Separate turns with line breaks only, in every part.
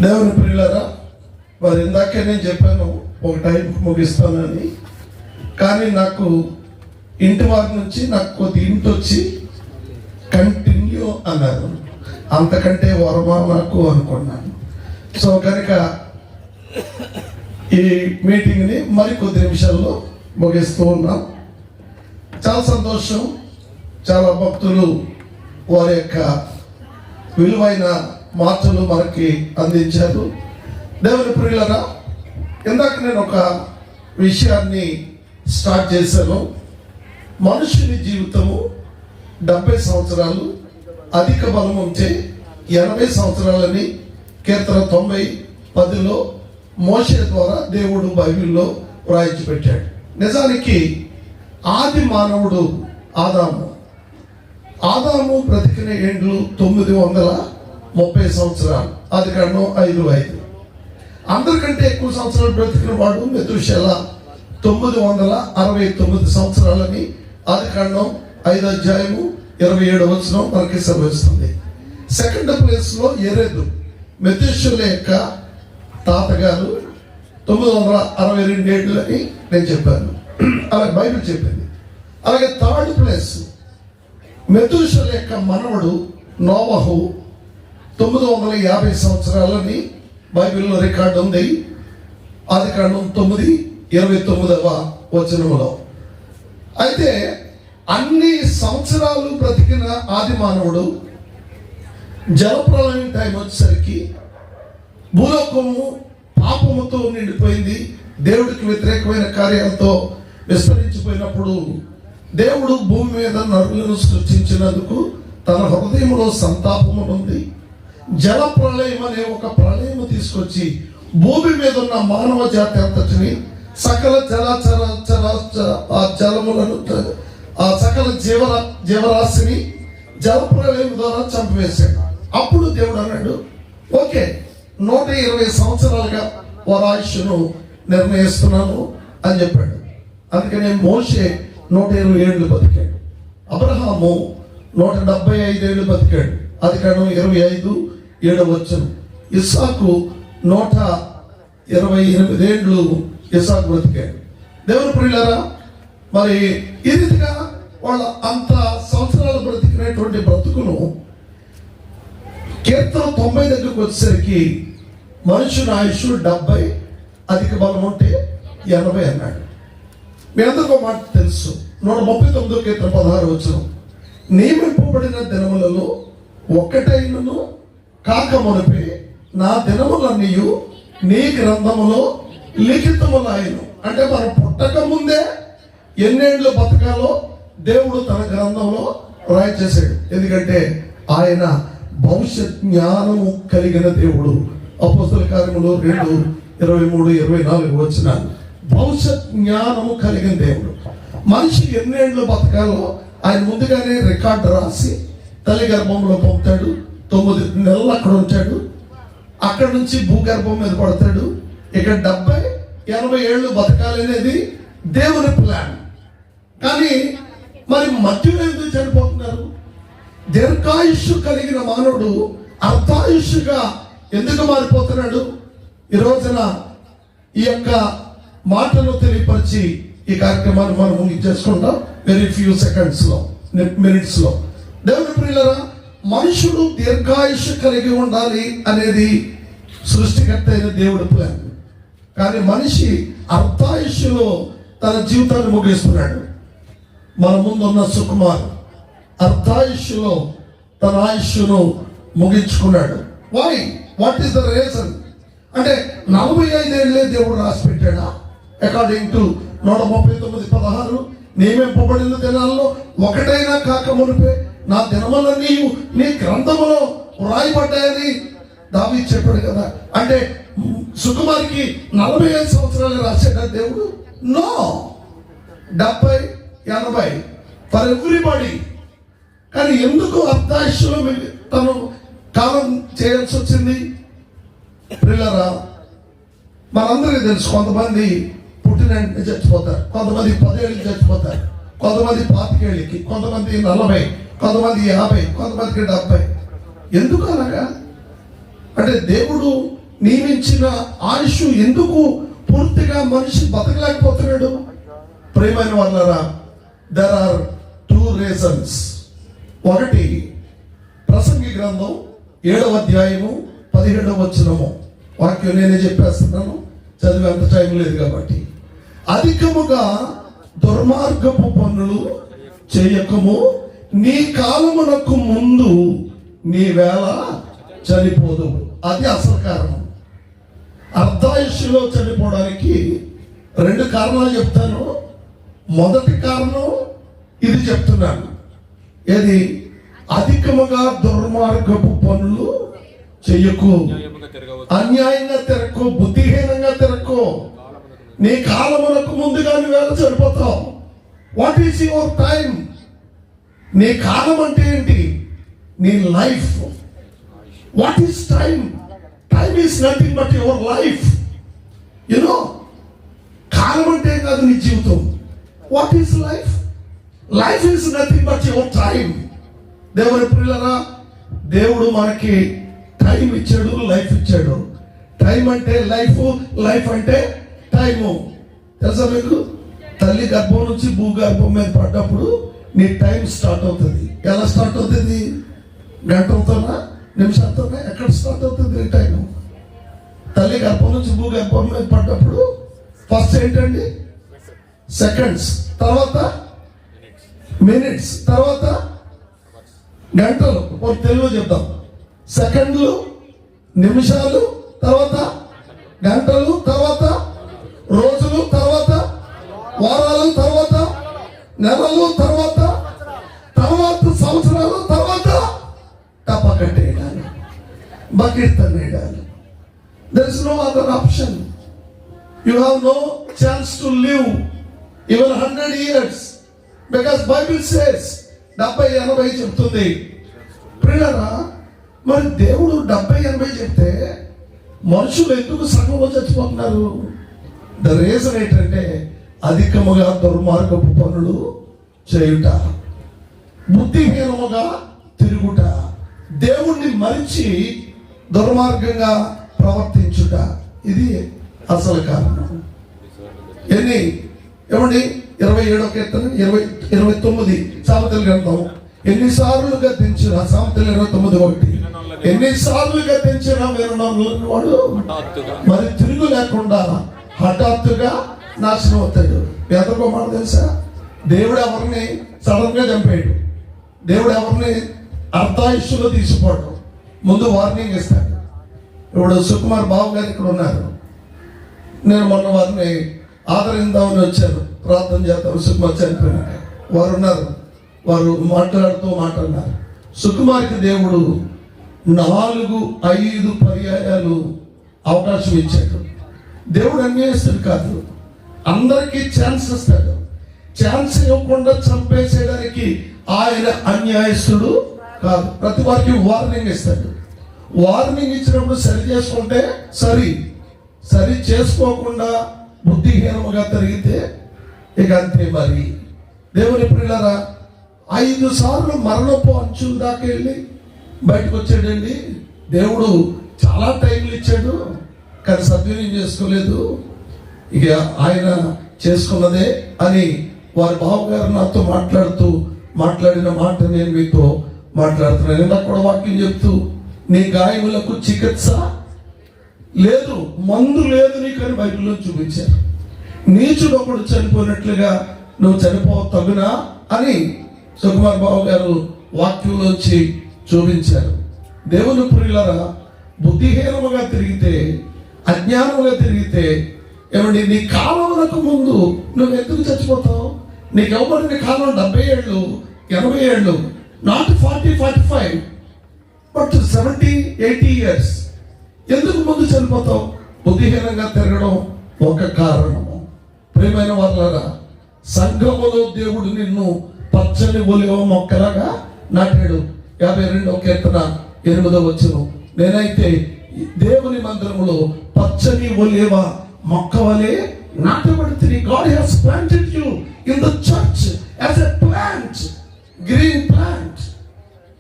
దేవుని ప్రియులారా, మరి ఇందాకే నేను చెప్పాను ఒక టైంకి ముగిస్తానని. కానీ నాకు ఇంటి వారి నుంచి నాకు కొద్ది ఇంటి వచ్చి కంటిన్యూ అన్నారు. అంతకంటే వరమా నాకు అనుకున్నాను. సో కనుక ఈ మీటింగ్ని మరికొద్ది నిమిషాల్లో ముగిస్తూ ఉన్నాం. చాలా సంతోషం. చాలా భక్తులు వారి యొక్క విలువైన మాటలు మనకి అందించారు. దేవుని ప్రియులారా, ఇందాక నేను ఒక విషయాన్ని స్టార్ట్ చేశాను. మనుషుని జీవితము 70 సంవత్సరాలు, అధిక బలం ఉంటే 80 సంవత్సరాలని కీర్తన 90:10 మోషే ద్వారా దేవుడు బైబిల్లో వ్రాయించి పెట్టాడు. నిజానికి ఆది మానవుడు ఆదాము బ్రతికిన ఏండ్లు 930 సంవత్సరాలు. ఆదికాండం 5:5. అందరికంటే ఎక్కువ సంవత్సరాలు బ్రతికిన వాడు మెతూషెలా 969 సంవత్సరాలని ఆదికాండం 5:27 మనకి సెలవిస్తుంది. సెకండ్ ప్లేస్ లో ఎరెదు, మెతూషెలా యొక్క తాతగారు 962 ఏళ్ళు అని నేను చెప్పాను, అలాగే బైబిల్ చెప్పింది. అలాగే థర్డ్ ప్లేస్ మెతూషెలా యొక్క మనవడు నోవహు 950 సంవత్సరాలని బైబిల్లో రికార్డు ఉంది. ఆదికాండం 9:29 అయితే అన్ని సంవత్సరాలు బ్రతికిన ఆది మానవుడు జలప్రలయం టైం వచ్చేసరికి భూలోకము పాపముతో నిండిపోయింది. దేవుడికి వ్యతిరేకమైన కార్యాలతో విస్తరించిపోయినప్పుడు దేవుడు భూమి మీద నరులను సృష్టించినందుకు తన హృదయంలో సంతాపము ఉంది. జల ప్రళయం అనే ఒక ప్రళయం తీసుకొచ్చి భూమి మీద ఉన్న మానవ జాతి అంతటిని, సకల జలములను, ఆ సకల జీవరాశిని జల ప్రళయం ద్వారా చంపివేశాడు. అప్పుడు దేవుడు అన్నాడు, ఓకే, 120 సంవత్సరాలుగా వారి ఆయుష్ను నిర్ణయిస్తున్నాను అని చెప్పాడు. అందుకనే మోషే 120 ఏళ్ళు బతికాడు. అబ్రహాము 175 ఏళ్ళు బతికాడు. ఆదికాండం 25:7. ఇస్సాకు 128 ఏళ్ళు ఇస్సాకు బ్రతికాడు. దేవుని ప్రియులారా, మరి ఈ రీతిగా వాళ్ళ అంత సంవత్సరాలు బ్రతికినటువంటి బ్రతుకును కీర్తన 90 దగ్గరకు వచ్చేసరికి మనుషుని ఆయుష్ 70, అధిక బలం ఉంటే 80 అన్నాడు. మీ అందరికీ మాట తెలుసు. 139 కీర్తన 16 నియమింపబడిన దినములలో ఒక్కటైనను కాక మునిపే నా దినములన్నీ నీ గ్రంథములో లిఖితములాయను. అంటే మనం పుట్టక ముందే ఎన్నేళ్ళు బతకాలో దేవుడు తన గ్రంథంలో రాయించేశాడు. ఎందుకంటే ఆయన భవిష్యత్ జ్ఞానము కలిగిన దేవుడు. అపోస్తల కార్యములు 2:23-24 భవిష్యత్ జ్ఞానము కలిగిన దేవుడు. మనిషి ఎన్నేళ్ళు బతకాలో ఆయన ముందుగానే రికార్డు రాసి తల్లి గర్భంలో పంపుతాడు. 9 నెలలు అక్కడ ఉంటాడు. అక్కడ నుంచి భూగర్భం మీద పడతాడు. ఇక్కడ 70-80 ఏళ్ళు బతకాలనేది దేవుని ప్లాన్. కానీ మరి మధ్యలో ఎందుకు చనిపోతున్నారు? దీర్ఘాయుష్షు కలిగిన మానవుడు అర్ధాయుష్గా ఎందుకు మారిపోతున్నాడు? ఈ రోజున ఈ యొక్క మాటను తెలియపరిచి ఈ కార్యక్రమాన్ని మనం ముగించేసుకుంటాం వెరీ ఫ్యూ సెకండ్స్లో, మినిట్స్లో. దేవుని ప్రియులారా, మనుషుడు దీర్ఘాయుష్షు కలిగి ఉండాలి అనేది సృష్టికర్త అయిన దేవుడి ప్లాన్. కానీ మనిషి అర్ధాయుష్లో తన జీవితాన్ని ముగిస్తున్నాడు. మన ముందున్న సుకుమార్ అర్ధాయుష్లో తన ఆయుష్ను ముగించుకున్నాడు. Why? What is the reason? అంటే 45 ఏళ్ళే దేవుడు రాసి పెట్టాడా? అకార్డింగ్ టు 139:16 నియమింపబడిన దినాల్లో ఒకటైనా కాక మునిపే నా దినములన్నీ నీ గ్రంథములో వ్రాయబడ్డాయని దావీదు చెప్పాడు కదా. అంటే సుకుమార్కి 45 సంవత్సరాలు రాశాడా దేవుడు? No, 70-80 for everybody. కానీ ఎందుకు అర్ధాయుష్లో తను కాలం చేయాల్సి వచ్చింది? పిల్లరా, మనందరికీ తెలుసు, కొంతమంది పుట్టిన చచ్చిపోతారు, కొంతమంది 10 ఏళ్ళకి చచ్చిపోతారు, కొంతమంది 25 ఏళ్ళకి, కొంతమంది 40, కొంతమంది 50, కొంతమందికి 70. ఎందుకు అలాగా? అంటే దేవుడు నియమించిన ఆయుష్ ఎందుకు పూర్తిగా మనిషి బతకలేకపోతున్నాడు? ప్రియమైన వాళ్ళరా, దెర్ ఆర్ 2 రీజన్స్. ఒకటి, ప్రసంగి గ్రంథం 7వ అధ్యాయము 17వ వచనము వాక్యం నేనే చెప్పేస్తున్నాను, చదివేంత టైం లేదు కాబట్టి. అధికముగా దుర్మార్గపు పనులు చేయకము, నీ కాలమునకు ముందు నీ వేళ చనిపోదు. అది అసలు కారణం. అర్ధాయుష్లో చనిపోవడానికి 2 కారణాలు చెప్తాను. మొదటి కారణం ఇది చెప్తున్నాను, ఏది? అధికముగా దుర్మార్గపు పనులు చెయ్యకు, అన్యాయంగా తిరక్కు, బుద్ధిహీనంగా తిరక్కు. నీ కాలమునకు ముందుగా నువ్వేళ చనిపోతావు. What is your time? నీ కాలం అంటే ఏంటి? నీ life. What is time? Time is nothing but your life. You know, కాలం అంటే కాదు నీ జీవితం. What is life? Life is nothing but your time. దేవుని ప్రియులారా, దేవుడు మనకి టైం ఇచ్చాడు, లైఫ్ ఇచ్చాడు. టైం అంటే లైఫ్, లైఫ్ అంటే టైము. తెలుసా మీకు? తల్లి గర్భం నుంచి భూగర్భం మీద పడ్డప్పుడు నీ టైం స్టార్ట్ అవుతుంది. ఎలా స్టార్ట్ అవుతుంది? గంటలతోనా, నిమిషాలతోనా? ఎక్కడ స్టార్ట్ అవుతుంది నీ టైం? తల్లి గర్భం నుంచి భూగర్భం మీద పడ్డప్పుడు ఫస్ట్ ఏంటండి? సెకండ్స్, తర్వాత మినిట్స్, తర్వాత గంటలు. ఒక తెలుగు చెప్తాం. సెకండ్లు, నిమిషాలు, తర్వాత గంటలు, తర్వాత రోజులు, తర్వాత వారాలు, తర్వాత నెలలు, తర్వాత సంవత్సరాలు, తర్వాత టపకట్టేయాలి, bucket తన్నేయాలి. There is no other option. You have no chance to live even 100 years because Bible says 70-80 చెప్తుంది. ప్రియులారా, మరి దేవుడు 70-80 చెప్తే మనుషులు ఎందుకు సగంలో చచ్చిపోతున్నారు? ద రీజన్ ఏంటంటే అధికముగా దుర్మార్గపు పనులు చేయుట, బుద్ధిహీనముగా తిరుగుట, దేవుణ్ణి మరిచి దుర్మార్గంగా ప్రవర్తించుట. ఇది అసలు కారణం. ఏమండి? 27వ కీర్తన 29 సామెతల గ్రంథం. ఎన్నిసార్లు గద్దించిన, సామెతలు 29:1, ఎన్నిసార్లు గద్దించిన వాడు మరి తిరుగు లేకుండా హఠాత్తుగా నాశనం అవుతాడు. ఎంతకో మాట తెలుసా? దేవుడు ఎవరిని సడన్ గా చంపాడు. దేవుడు ఎవరిని అర్ధాయుష్లో తీసిపోవడం ముందు వార్నింగ్ ఇస్తాడు. ఇప్పుడు సుకుమార్ బాబు గారు ఇక్కడ ఉన్నారు. నేను మొన్న వారిని ఆదరిందామని వచ్చాను, ప్రార్థన చేద్దాం. సుకుమార్ చనిపోయినాక వారు ఉన్నారు. వారు మాట్లాడుతున్నారు. సుకుమార్కి దేవుడు 4-5 పర్యాయాలు అవకాశం ఇచ్చాడు. దేవుడు అన్యాయస్తుడు కాదు, అందరికీ ఛాన్స్ ఇస్తాడు. ఛాన్స్ ఇవ్వకుండా చంపేసేయడానికి ఆయన అన్యాయస్తుడు కాదు. ప్రతి వారికి వార్నింగ్ ఇస్తాడు. వార్నింగ్ ఇచ్చినప్పుడు సరి చేసుకుంటే సరి చేసుకోకుండా బుద్ధిహీనముగా తిరిగితే ఇక అంతే. మరి దేవుని ప్రియులారా, 5 సార్లు మరణపు అంచుల దాకా వెళ్ళి బయటకు వచ్చాడండి. దేవుడు చాలా టైంలు ఇచ్చాడు, కానీ సద్వినియోగం చేసుకోలేదు. ఇక ఆయన చేసుకున్నదే అని వారి బావగారు నాతో మాట్లాడిన మాట నేను మీతో మాట్లాడుతున్నాను. ఇందాక కూడా వాక్యం చెప్తూ, నీ గాయములకు చికిత్స లేదు, మందు లేదు నీకని బైబిల్లో చూపించారు. నీచుడు ఒకడు చనిపోయినట్లుగా నువ్వు తగునా అని సుకుమార్ బాబు గారు వాక్యంలోంచి చూపించారు. దేవుని ప్రియులారా, బుద్ధిహీనముగా తిరిగితే, అజ్ఞానముగా తిరిగితే, ఏమండి, నీ కాలమునకు ముందు నువ్వు ఎందుకు చచ్చిపోతావు? నీకు ఇవ్వబడిన కాలం 70 ఏళ్ళు, 80 ఏళ్ళు, నాట్ 40-45, బట్ 70-80 years. ఎందుకు ముందు చనిపోతావు? బుద్ధిహీనంగా తిరగడం ఒక కారణము. ప్రియమైన వాళ్ళారా, సంఘములో దేవుడు నిన్ను పచ్చని ఒలివ మొక్కలాగా నాటాడు. 52వ కీర్తన 8వ వచనం. నేనైతే దేవుని మందిరములో పచ్చని ఒలివ మొక్క వలె నాటబడుతుంది. God has planted you in the church as a plant, green plant.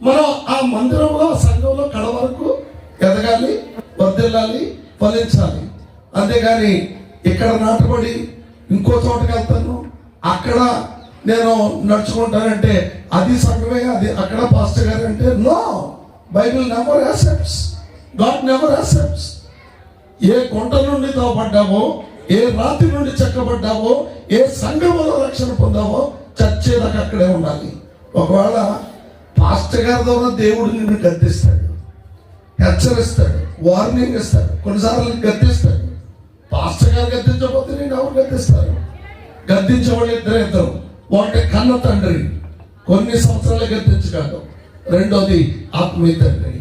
మనం ఆ మందిరంలో, సంఘంలో కడ వరకు ఎదగాలి, వర్ధిల్లాలి, ఫలించాలి. అంతేగాని ఇక్కడ నాటబడి ఇంకో చోటకి వెళ్తాను, అక్కడ నేను నడుచుకుంటానంటే అది సంఘమే, అది అక్కడ పాస్టర్ గారు అంటే no. Bible never accepts, God never accepts. ఏ గుంట నుండి తోపడ్డావో, ఏ రాతి నుండి చెక్కబడ్డావో, ఏ సంఘములో రక్షణ పొందావో చచ్చేదాకా అక్కడే ఉండాలి. ఒకవేళ పాస్టర్ గారి ద్వారా దేవుడు నిన్ను గద్దిస్తాడు, హెచ్చరిస్తాడు, వార్నింగ్ ఇస్తాడు, కొన్నిసార్లు గద్దిస్తాడు. పాస్టర్ గారు గద్దించకపోతే నేను ఎవరు గద్దిస్తారు? గద్దించేవాళ్ళు ఇద్దరు. ఒకటి కన్న తండ్రి, కొన్ని సంవత్సరాలు గద్దించగలడు. రెండోది ఆత్మీయ తండ్రి.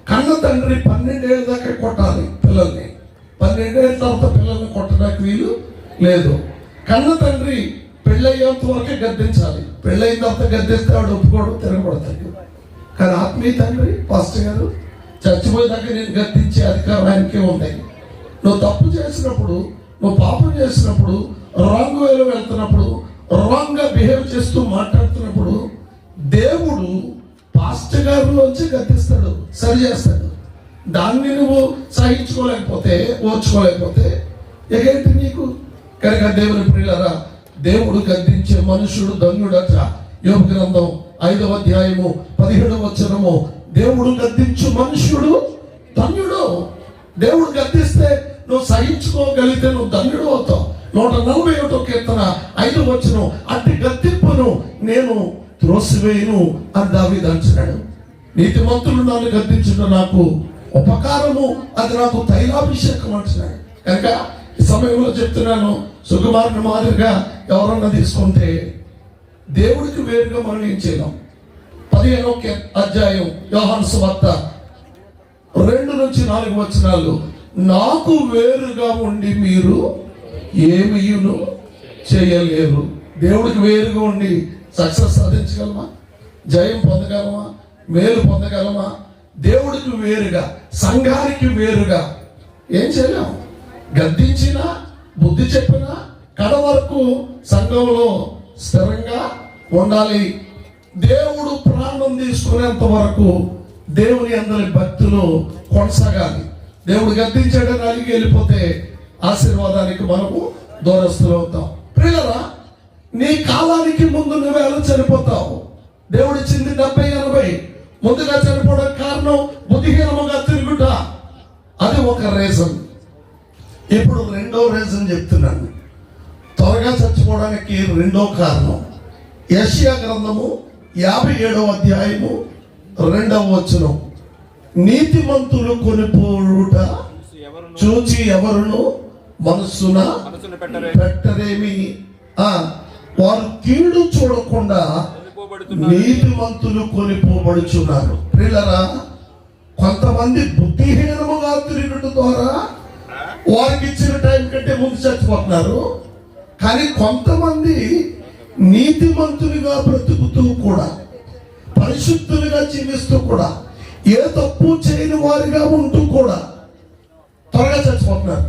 కన్న తండ్రి 12 ఏళ్ళ దాకా కొట్టాలి పిల్లల్ని, 12 ఏళ్ళ తర్వాత పిల్లల్ని కొట్టడానికి వీలు లేదు. కన్న తండ్రి పెళ్ళయ్యేంత వరకే గద్దించాలి, పెళ్ళయిన తర్వాత గద్దిస్తే వాడు ఒప్పుకోడు, తిరగబడతాడు. కానీ ఆత్మీయ తండ్రి పాస్టర్ గారు చచ్చిపోయేదాకా నేను గద్దించే అధికారం ఆయనకే ఉంది. నువ్వు తప్పు చేసినప్పుడు, నువ్వు పాపం చేసినప్పుడు, రాంగ్ వేలో వెళ్తున్నప్పుడు, రాంగ్ గా బిహేవ్ చేస్తూ మాట్లాడుతున్నప్పుడు దేవుడు పాస్టర్ గారిలోంచి గద్దిస్తాడు, సరి చేస్తాడు. దాన్ని నువ్వు సహించుకోలేకపోతే, ఓర్చుకోలేకపోతే ఎగేంటి నీకు? కనుక దేవుని ప్రియులారా, దేవుడు గద్దించే మనుషుడు ధన్యుడట. యోబు గ్రంథం 5వ అధ్యాయము 17వ వచనము, దేవుడు గద్దించు మనుష్యుడు ధన్యుడు. దేవుడు గద్దిస్తే నువ్వు సహించుకోగలిగితే నువ్వు ధన్యుడు అవుతావు. 141వ కీర్తన 5వ వచనం, అట్టి గద్దింపును నేను త్రోసివేయును అని దావీదు అంటున్నాడు. నీతిమంతులు నన్ను గద్దించుట నాకు ఉపకారము, అది నాకు తైలాభిషేకం అంటున్నాడు. కనుక ఈ సమయంలో చెప్తున్నాను, సుకుమారుని మాదిరిగా ఎవరన్నా తీసుకుంటే దేవుడికి వేరుగా మనం ఏం చేయలేం. 15వ అధ్యాయం యోహాను సువార్త 2-4 వచనాలు, నాకు వేరుగా ఉండి మీరు ఏమీయును చేయలేరు. దేవుడికి వేరుగా ఉండి సక్సెస్ సాధించగలమా? జయం పొందగలమా? మేలు పొందగలమా? దేవుడికి వేరుగా, సంఘానికి వేరుగా ఏం చేయలేం. గద్దించినా, బుద్ధి చెప్పినా కడ వరకు సంఘంలో స్థిరంగా ఉండాలి. దేవుడు ప్రాణం తీసుకునేంత వరకు దేవుని అందరి భక్తులు కొనసాగాలి. దేవుడు గద్దించాడని అలిగి వెళ్ళిపోతే ఆశీర్వాదానికి మనము దూరస్తులు అవుతాం. ప్రియులారా, నీ కాలానికి ముందు నువ్వేలా చనిపోతావు. దేవుడు ఇచ్చింది 70-80. ముందుగా చనిపోవడానికి కారణం బుద్ధిహీనముగా తిరుగుట, అది ఒక రీజన్. ఇప్పుడు రెండో రీజన్ చెప్తున్నాను. త్వరగా చచ్చిపోవడానికి రెండో కారణం యెషయా గ్రంథము 57వ అధ్యాయము 2వ వచనం, నీతిమంతులు కొనిపోవుట చూచి ఎవరును మనస్సున పెట్టరేమి, వారు కీడు చూడకుండా నీతిమంతులు కొనిపోబడుచున్నారు. ప్రియులారా, కొంతమంది బుద్ధిహీనముగా తిరుగుట ద్వారా వారికి ఇచ్చిన టైం కంటే ముందు చచ్చిపోతున్నారు. కానీ కొంతమంది నీతిమంతులుగా బ్రతుకుతూ కూడా, పరిశుద్ధులుగా జీవిస్తూ కూడా, ఏ తప్పు చేయని వారిగా ఉంటూ కూడా త్వరగా చచ్చిపోతున్నారు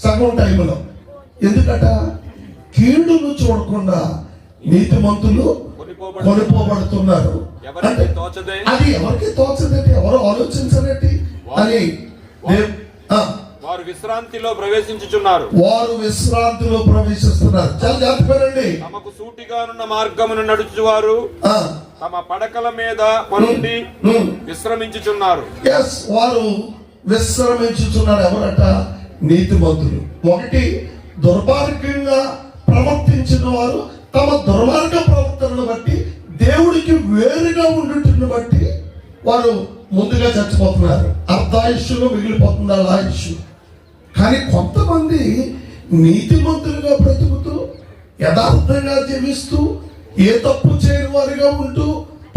సగం టైంలో. ఎందుకట? కీడును చూడకుండా నీతిమంతులు కొనిపోబడుతున్నారు. అంటే అది ఎవరికి తోచదేటి, ఎవరు ఆలోచించదేటి అని
వారు విశ్రాంతిలో ప్రవేశించుచున్నారు.
వారు విశ్రాంతిలో ప్రవేశిస్తున్నారు. చాలా జాగ్రత్తగా,
తమకు సూటిగానున్న మార్గమును నడుచువారు తమ పడకల మీద పనుండి విశ్రమించుచున్నారు.
వారు విశ్రమించుచున్నారు. ఎవరట? నీతిమంతులు. ఒకటి, దుర్మార్గంగా ప్రవర్తించిన వారు తమ దుర్మార్గ ప్రవర్తనను బట్టి, దేవుడికి వేరుగా ఉండుటను బట్టి వారు ముందుగా చచ్చిపోతున్నారు. అర్ధాయుష్యులో మిగిలిపోతుంది వాళ్ళ ఆయుష్. కానీ కొంతమంది నీతిమంతులుగా బ్రతుకుతూ, యథార్థంగా జీవిస్తూ, ఏ తప్పు చేయని వారిగా ఉంటూ,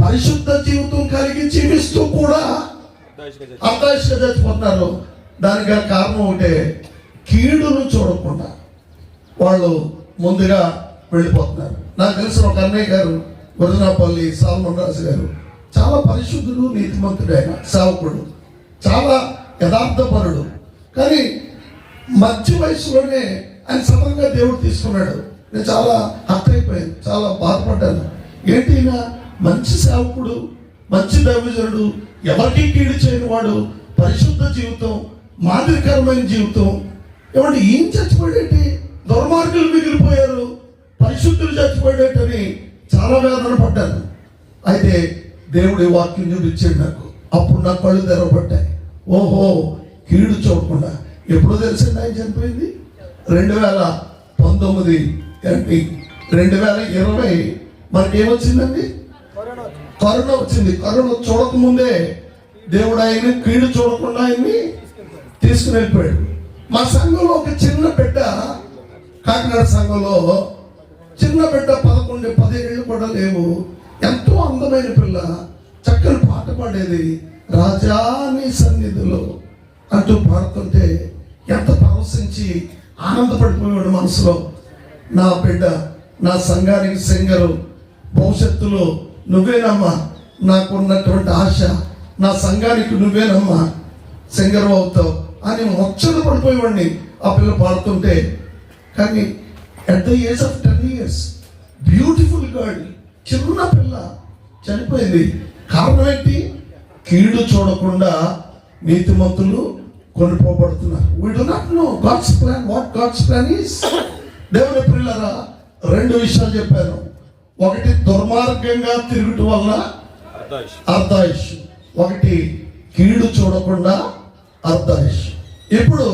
పరిశుద్ధ జీవితం కలిగి జీవిస్తూ కూడా అర్ధాయుష్గా చచ్చిపోతున్నారు. దానికి కారణం ఒకటే, కీడును చూడకుండా వాళ్ళు ముందుగా వెళ్ళిపోతున్నారు. నాకు తెలిసిన ఒక అన్నయ్య గారు, వరదనాపల్లి సాల్మన్ రాజు గారు, చాలా పరిశుద్ధుడు, నీతిమంతుడు, ఆయన సేవకుడు, చాలా యథార్థపరుడు. కానీ మధ్య వయసులోనే ఆయన సడన్గా దేవుడు తీసుకున్నాడు. నేను చాలా హర్ట్ అయిపోయాను, చాలా బాధపడ్డాను. ఏంటి, మంచి సేవకుడు, మంచి దైవజనుడు, ఎవరికి కీడు చేయని వాడు, పరిశుద్ధ జీవితం, మాదిరికరమైన జీవితం. ఏమంటే ఏం చచ్చిపోయేటి, దుర్మార్గులు మిగిలిపోయారు, పరిశుద్ధులు చచ్చిపోయేటని చాలా వేదన పడ్డాను. అయితే దేవుడి వాక్యం చూపించాడు నాకు. అప్పుడు నా కళ్ళు తెరవబడ్డాయి. ఓహో, కీడు చూడకుండా. ఎప్పుడో తెలిసింది ఆయన చనిపోయింది? 2019 అంటే 2020 మనకి ఏమొచ్చిందండి? కరోనా వచ్చింది. కరోనా చూడకముందే దేవుడు ఆయన్ని కీడు చూడకుండా ఆయన్ని తీసుకుని వెళ్ళిపోయాడు. మా సంఘంలో ఒక చిన్న బిడ్డ, కాకినాడ సంఘంలో చిన్న బిడ్డ 11-10 ఏళ్ళు కూడా లేవు, ఎంతో అందమైన పిల్ల, చక్కని పాట పాడేది, రాజాని సన్నిధిలో అంటూ పాడుతుంటే ఎంత పరవశించి ఆనందపడిపోయాడు మనసులో. నా బిడ్డ నా సంఘానికి సింగరు, భవిష్యత్తులో నువ్వేనమ్మా నాకున్నటువంటి ఆశ, నా సంఘానికి నువ్వేనమ్మా సింగర్ అవుతావు అని ముచ్చట పడిపోయేవాడిని ఆ పిల్ల పాడుతుంటే. కానీ at the age of 10 years beautiful girl, చిన్న పిల్ల చనిపోయింది. కారణం ఏంటి? కీడు చూడకుండా నీతిమంతులు కొనిపోబడుతున్నారు. We do not know God's plan, what God's plan is. దేవుని ప్రియులారా, 2 విషయాలు చెప్పాను. ఒకటి దుర్మార్గంగా తిరుగుట వల్ల అర్ధాయుష్, ఒకటి కీడు చూడకుండా అర్ధాయుష్. ఇప్పుడు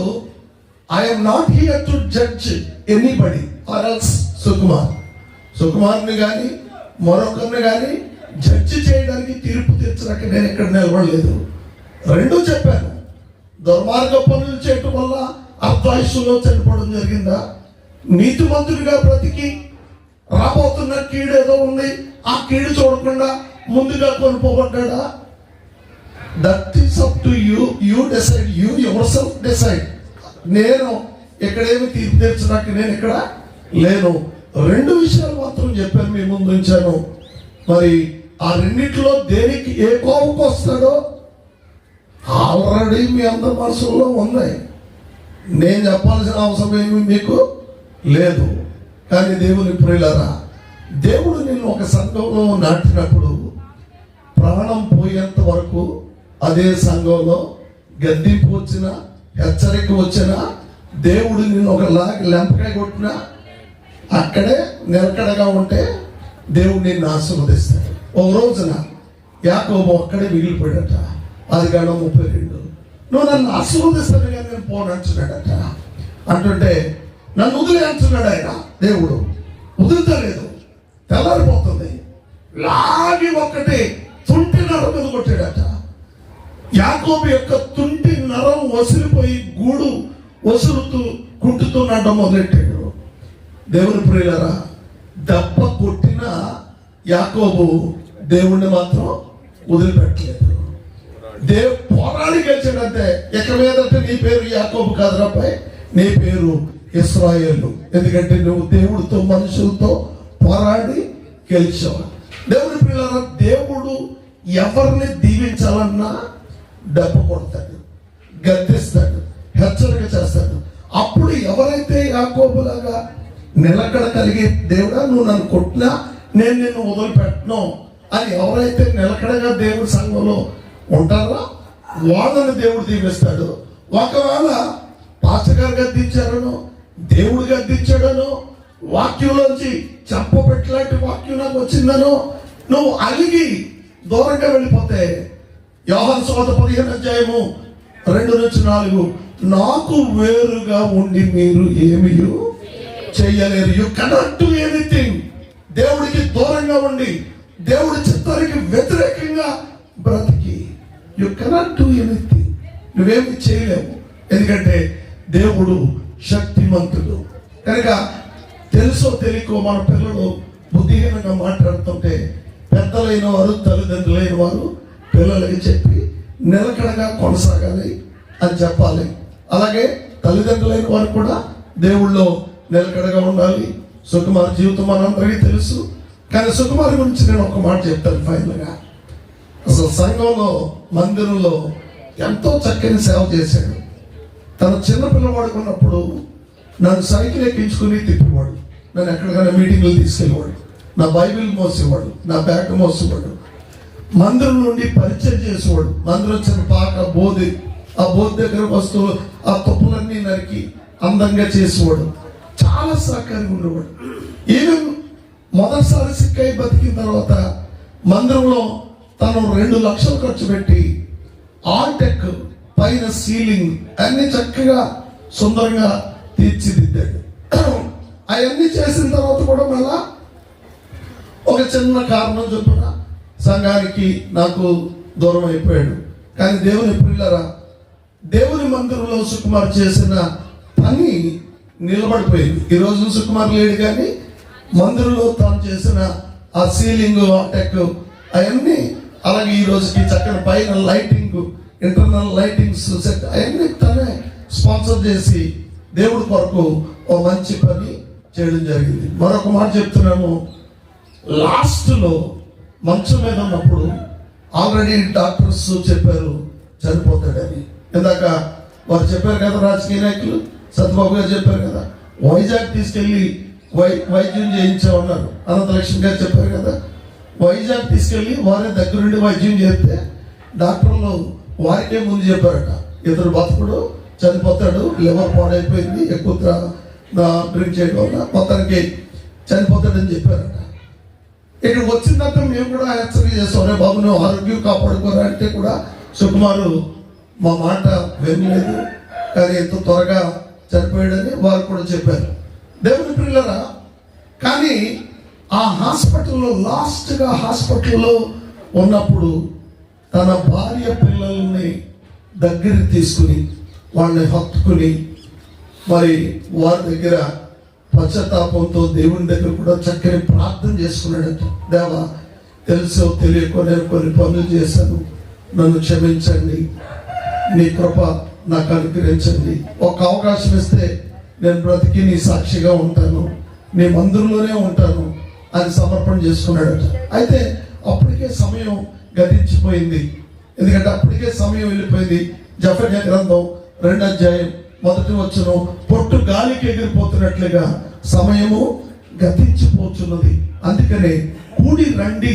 I'm not here to judge anybody or else సుకుమార్ని కానీ మరొకరిని కానీ జడ్జి చేయడానికి, తీర్పు తీర్చడానికి నేను ఇక్కడ నిలబడలేదు. 2 చెప్పాను. దుర్మార్గ పనులు చేయటం వల్ల అర్ధాయుషులో చనిపోవడం జరిగిందా? నీతిమంతుడిగా బ్రతికి రాబోతున్న కీడు ఏదో ఉంది, ఆ కీడు చూడకుండా ముందుగా కొనుక్కోబడ్డా? That is up to you. You decide, you yourself decide. నేను ఇక్కడేమి తీర్పు తీర్చడానికి నేను ఇక్కడ లేను. 2 విషయాలు మాత్రం చెప్పాను, మీ ముందు ఉంచాను. మరి ఆ రెండిట్లో దేనికి ఏ కోపకు వస్తాడో ఆల్రెడీ మీ అందరి మనసుల్లో ఉన్నాయి. నేను చెప్పాల్సిన అవసరం ఏమి మీకు లేదు. కానీ దేవుని ప్రియులారా, దేవుడు నిన్ను ఒక సంఘంలో నాటినప్పుడు ప్రాణం పోయేంత వరకు అదే సంఘంలో గద్దింపు వచ్చినా, హెచ్చరిక వచ్చినా, దేవుడు నిన్ను ఒకలాగా లెంపకాయ కొట్టినా అక్కడే నిలకడగా ఉంటే దేవుడు నిన్ను ఆశీర్వదిస్తాడు. ఒక రోజున యాకోబు అక్కడే మిగిలిపోయాడట. 10:32 నువ్వు నన్ను ఆశీర్వదిస్తాను కానీ నేను పోనంటున్నాడట. అంటుంటే నన్ను వదిలే అంటున్నాడు ఆయన. దేవుడు వదులుతలేదు. తెల్లారిపోతుంది, లాగి ఒక్కటి తుంటి నరం మీద కొట్టాడట. యాకోబు యొక్క తుంటి నరం వసిలిపోయి గూడు వసులుతూ కుట్టుతున్నట్ట మొదలెట్టాడు. దేవుని ప్రియులారా, దెబ్బ కొట్టిన యాకోబు దేవుణ్ణి మాత్రం వదిలిపెట్టలేదు. పోరాడి గెలిచాడంటే ఇక మీదట నీ పేరు యాకోబు కాదురాపై, నీ పేరు ఇశ్రాయేలు. ఎందుకంటే నువ్వు దేవుడితో మనుషులతో పోరాడి గెలిచావు. దేవుని పిల్లల, దేవుడు ఎవరిని దీవించాలన్నా దెబ్బ కొడతాడు, గద్దిస్తాడు, హెచ్చరిక చేస్తాడు. అప్పుడు ఎవరైతే యాకోబులాగా నిలకడ కలిగి, దేవుడా నువ్వు నన్ను కొట్టినా నేను నిన్ను వదిలిపెట్టను అని ఎవరైతే నిలకడగా దేవుడి సంఘంలో ఉంటారో వాళ్ళని దేవుడు దీవిస్తాడు. ఒకవేళ పాస్టర్ గారు గద్దించారనో, దేవుడు గద్దించాడనో, వాక్యంలోంచి చెప్పబెట్టలాంటి వాక్యం నాకు వచ్చిందనో నువ్వు అలిగి దూరంగా వెళ్ళిపోతే, యోహాను సువార్త 15:2-4 నాకు వేరుగా ఉండి మీరు ఏమీ చేయలేరు. You cannot do anything. దేవుడికి దూరంగా ఉండి దేవుడి చిత్తానికి వ్యతిరేకంగా బ్రతికి యు కెనాట్ డు ఎనీథింగ్. నువ్వేమి చేయలేవు. ఎందుకంటే దేవుడు శక్తిమంతుడు. కనుక తెలుసో తెలియకో మన పిల్లలు బుద్ధిహీనంగా మాట్లాడుతుంటే పెద్దలైన వారు, తల్లిదండ్రులైన వారు పిల్లలకి చెప్పి నిలకడగా కొనసాగాలి అని చెప్పాలి. అలాగే తల్లిదండ్రులైన వారు కూడా దేవుళ్ళో నిలకడగా ఉండాలి. సుకుమార్ జీవితం మనందరికీ తెలుసు. కానీ సుకుమార్ గురించి నేను ఒక మాట చెప్తాను ఫైనల్గా. అసలు సంఘంలో, మందిరంలో ఎంతో చక్కని సేవ చేశాడు. తన చిన్న పిల్లవాడు ఉన్నప్పుడు నన్ను సైకిల్ ఎక్కించుకుని తిప్పేవాడు, నన్ను ఎక్కడికైనా మీటింగ్లు తీసుకెళ్ళేవాడు, నా బైబిల్ మోసేవాడు, నా బ్యాగ్ మోసేవాడు, మందిరం నుండి పరిచయం చేసేవాడు. మందిరం వచ్చిన పాక బోధి ఆ బోధ దగ్గర వస్తువులు ఆ తుప్పులన్నీ నరికి అందంగా చేసేవాడు. చాలా సహకారంగా ఉండేవాడు. ఈవెన్ మొదటిసారి సిక్కై బతికిన తర్వాత మందిరంలో తను 2 లక్షలు ఖర్చు పెట్టి ఆర్టెక్ పైన సీలింగ్ అన్ని చక్కగా సుందరంగా తీర్చిదిద్దాడు. అవన్నీ చేసిన తర్వాత కూడా మళ్ళా ఒక చిన్న కారణం చొప్పున సంఘానికి నాకు దూరం అయిపోయాడు. కానీ దేవుని పిల్లరా, దేవుని మందిరంలో సుకుమార్ చేసిన పని నిలబడిపోయింది. ఈరోజు సుకుమార్ లేడు, కానీ మందిరంలో తాను చేసిన ఆ సీలింగ్ ఆర్టెక్ అవన్నీ, అలాగే ఈ రోజుకి చక్కని పైన లైటింగ్, ఇంటర్నల్ లైటింగ్స్ సెట్ అవన్నీ తనే స్పాన్సర్ చేసి దేవుడి కొరకు ఓ మంచి పని చేయడం జరిగింది. మరొక మాట చెప్తున్నాను, లాస్ట్లో మంచం మీద ఉన్నప్పుడు ఆల్రెడీ డాక్టర్స్ చెప్పారు చనిపోతాడని. ఇందాక వారు చెప్పారు కదా, రాజకీయ నాయకులు సత్యబాబు గారు చెప్పారు కదా, వైజాగ్ తీసుకెళ్ళి వైద్యం చేయించామన్నారు. అనంతలక్ష్మి గారు చెప్పారు కదా, వైజాగ్ తీసుకెళ్ళి వారి దగ్గరుండి వైద్యం చేస్తే డాక్టర్లు వారికే ముందు చెప్పారట, ఇతడు బతుకుడు, చనిపోతాడు, లివర్ పాడైపోయింది, ఎక్కువ డ్రింక్ చేయడం వల్ల మొత్తానికి చనిపోతాడని చెప్పారట. ఇక్కడ వచ్చిన తర్వాత మేము కూడా హెచ్చరిక చేస్తాం, రే బాబు నువ్వు ఆరోగ్యం కాపాడుకోరా అంటే కూడా సుకుమారు మా మాట వినలేదు, కానీ ఎంతో త్వరగా చనిపోయాడని వారు కూడా చెప్పారు. దేవుని పిల్లరా, కానీ ఆ హాస్పిటల్లో లాస్ట్గా హాస్పిటల్లో ఉన్నప్పుడు తన భార్య పిల్లల్ని దగ్గరికి తీసుకుని వాళ్ళని హత్తుకుని మరి వారి దగ్గర పశ్చాత్తాపంతో దేవుని దగ్గర కూడా చక్కని ప్రార్థన చేసుకున్నాడట. దేవా, తెలుసో తెలియకో నేను కొన్ని పనులు చేశాను, నన్ను క్షమించండి, నీ కృప నాకు అనుగ్రహించండి, ఒక అవకాశం ఇస్తే నేను బ్రతికి నీ సాక్షిగా ఉంటాను, నీ మందిరంలోనే ఉంటాను అని సమర్పణ చేసుకున్నాడట. అయితే అప్పటికే సమయం గతించిపోయింది, ఎందుకంటే అప్పటికే సమయం వెళ్ళిపోయింది. జెఫన్యా గ్రంథం 2వ అధ్యాయం 1వ వచనం, పొట్టు గాలికి ఎగిరిపోతున్నట్లుగా సమయము గతించిపోతున్నది, అందుకనే కూడి రండి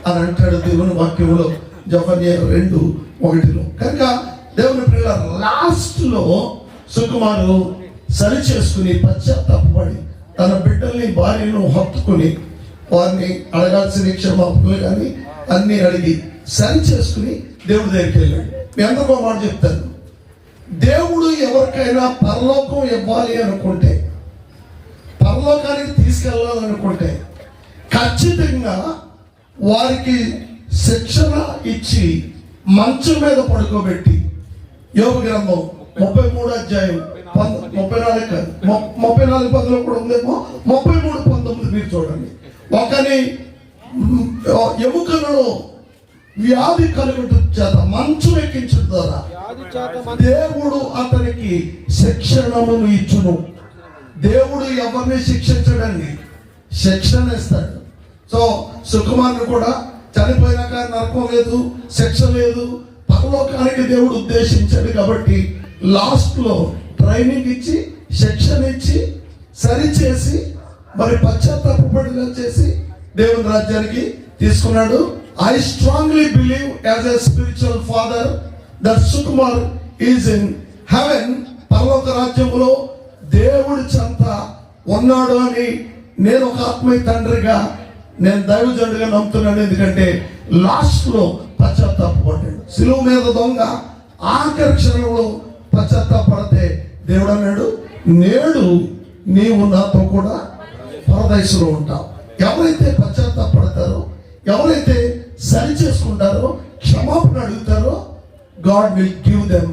అని అంటాడు దేవుని వాక్యంలో, జెఫన్యా 2:1. కనుక దేవుని పిల్లల లాస్ట్లో సుకుమారు సరి చేసుకుని పశ్చాత్తాపడి తన బిడ్డల్ని భార్యను హత్తుకుని వారిని అడగాల్సిన క్షమాపణలు కానీ అన్ని అడిగి సరి చేసుకుని దేవుడి దగ్గరికి వెళ్ళాడు. మీ అందరూ మాట చెప్తాను, దేవుడు ఎవరికైనా పరలోకం ఇవ్వాలి అనుకుంటే, పరలోకానికి తీసుకెళ్ళాలనుకుంటే ఖచ్చితంగా వారికి శిక్షణ ఇచ్చి మంచం మీద పడుకోబెట్టి, యోబు గ్రంథం 33వ అధ్యాయం 34:10 కూడా ఉందేమో, 33:19 మీరు చూడండి. ఒకని ఎముకలలో వ్యాధి కలుగుట చేత మంచం ఎక్కించడం ద్వారా దేవుడు అతనికి శిక్షణను ఇచ్చును. దేవుడు ఎవరిని శిక్షించడండి, శిక్షణ ఇస్తాడు. సో సుకుమారుని కూడా చనిపోయినాక నరకం లేదు, శిక్ష లేదు, పరలోకానికి దేవుడు ఉద్దేశించాడు. కాబట్టి లాస్ట్లో ట్రైనింగ్ ఇచ్చి, శిక్షణ ఇచ్చి, సరిచేసి, మరి పశ్చాత్తాపడిగా చేసి దేవుని రాజ్యానికి తీసుకున్నాడు. I strongly believe as a spiritual father that Sukumar is in heaven, పరలోక రాజ్యంలో దేవుడి చెంత ఉన్నాడు అని నేను ఒక ఆత్మీయ తండ్రిగా, నేను దైవజనుడిగా నమ్ముతున్నాను. ఎందుకంటే లాస్ట్లో పశ్చాత్తాపడ్డాడు. శిలువ మీద దొంగ ఆఖరి క్షణంలో పశ్చాత్తాపడితే దేవుడు అన్నాడు, నేడు నీవు నాతో కూడా పరదేశంలో ఉంటావు. ఎవరైతే పశ్చాత్తాపడతారో, ఎవరైతే సరి చేసుకుంటారో, క్షమాపణ అడుగుతారో, God will give them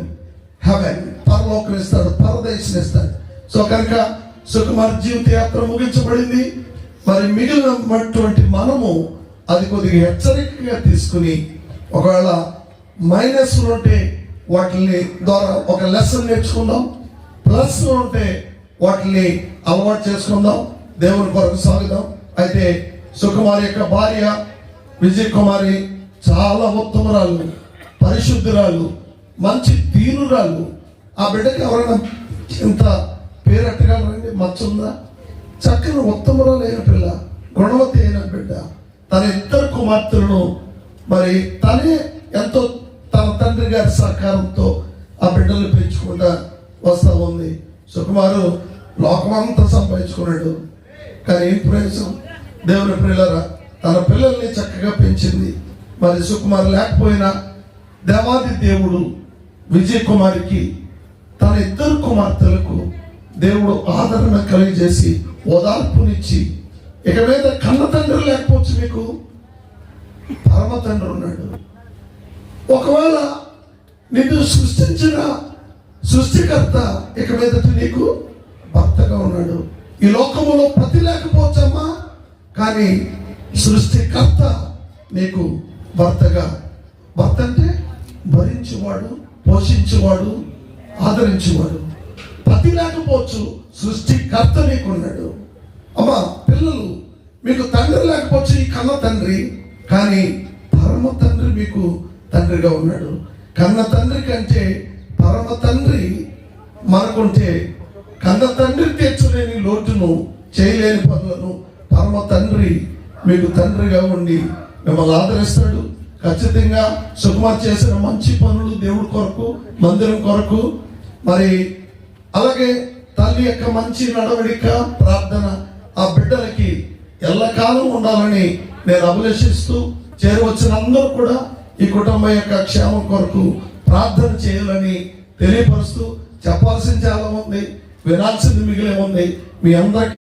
heaven, పరలోకం ఇస్తాడు, పరదేశం ఇస్తాడు. సో కనుక సుకుమార్ జీవిత యాత్ర ముగించబడింది. మరి మిగిలినటువంటి మనము అది కొద్దిగా హెచ్చరికగా తీసుకుని, ఒకవేళ మైనస్ ఉంటే వాటిని ద్వారా ఒక లెసన్ నేర్చుకుందాం, ప్లస్ ఉంటే వాటిని అలవాటు చేసుకుందాం, దేవుని కొరకు సాగుదాం. అయితే సుకుమార్ యొక్క భార్య విజయ్ కుమారి చాలా ఉత్తమరాలు, పరిశుద్ధురాలు, మంచి దీనురాలు. ఆ బిడ్డకి ఎవరైనా ఇంత పేరెట్టగలరండి? మచ్చుందా? చక్కని ఉత్తమరాలు అయిన పిల్ల, గుణవతి అయిన బిడ్డ. తన 2 కుమార్తెలను మరి తనే ఎంతో తన తండ్రి గారి సహకారంతో ఆ బిడ్డలు పెంచుకుంటా వస్తూ ఉంది. సుకుమారు లోకమంతా సంపాదించుకున్నాడు, కానీ ఏం ప్రయోజనం? దేవుని ప్రియులారా, తన పిల్లల్ని చక్కగా పెంచింది. మరి సుకుమార్ లేకపోయినా దేవాది దేవుడు విజయ్ కుమార్కి తన ఇద్దరు కుమార్తెలకు దేవుడు ఆదరణ కలిగజేసి ఓదార్పునిచ్చి, ఇక మీద కన్న తండ్రి లేకపోవచ్చు, మీకు పరమ తండ్రి ఉన్నాడు. ఒకవేళ నిన్ను సృష్టించిన సృష్టికర్త ఇక మీదట నీకు భర్తగా ఉన్నాడు. ఈ లోకములో పతి లేకపోవచ్చమ్మా, కానీ సృష్టికర్త నీకు భర్తగా. భర్త అంటే భరించేవాడు, పోషించేవాడు, ఆదరించేవాడు. పతి లేకపోవచ్చు, సృష్టికర్త నీకున్నాడు. అమ్మా పిల్లలు, మీకు తండ్రి లేకపోవచ్చు, ఈ కన్న తండ్రి, కానీ పరమ తండ్రి మీకు తండ్రిగా ఉన్నాడు. కన్న తండ్రి కంటే పరమ తండ్రి మనకుంటే, కన్న తండ్రి తీర్చలేని లోటును, చేయలేని పనులను పరమ తండ్రి మీకు తండ్రిగా ఉండి మిమ్మల్ని ఆదరిస్తాడు. ఖచ్చితంగా సుకుమార్ చేసిన మంచి పనులు దేవుడి కొరకు, మందిరం కొరకు, మరి అలాగే తల్లి యొక్క మంచి నడవడిక, ప్రార్థన ఆ బిడ్డలకి ఎల్లకాలం ఉండాలని నేను అభిలషిస్తూ, చేరవచ్చిన అందరూ కూడా ఈ కుటుంబం యొక్క క్షేమం కొరకు ప్రార్థన చేయాలని తెలియపరుస్తూ, చెప్పాల్సింది చాలా ఉంది, వినాల్సింది మిగిలే ఉంది. మీ అందరికీ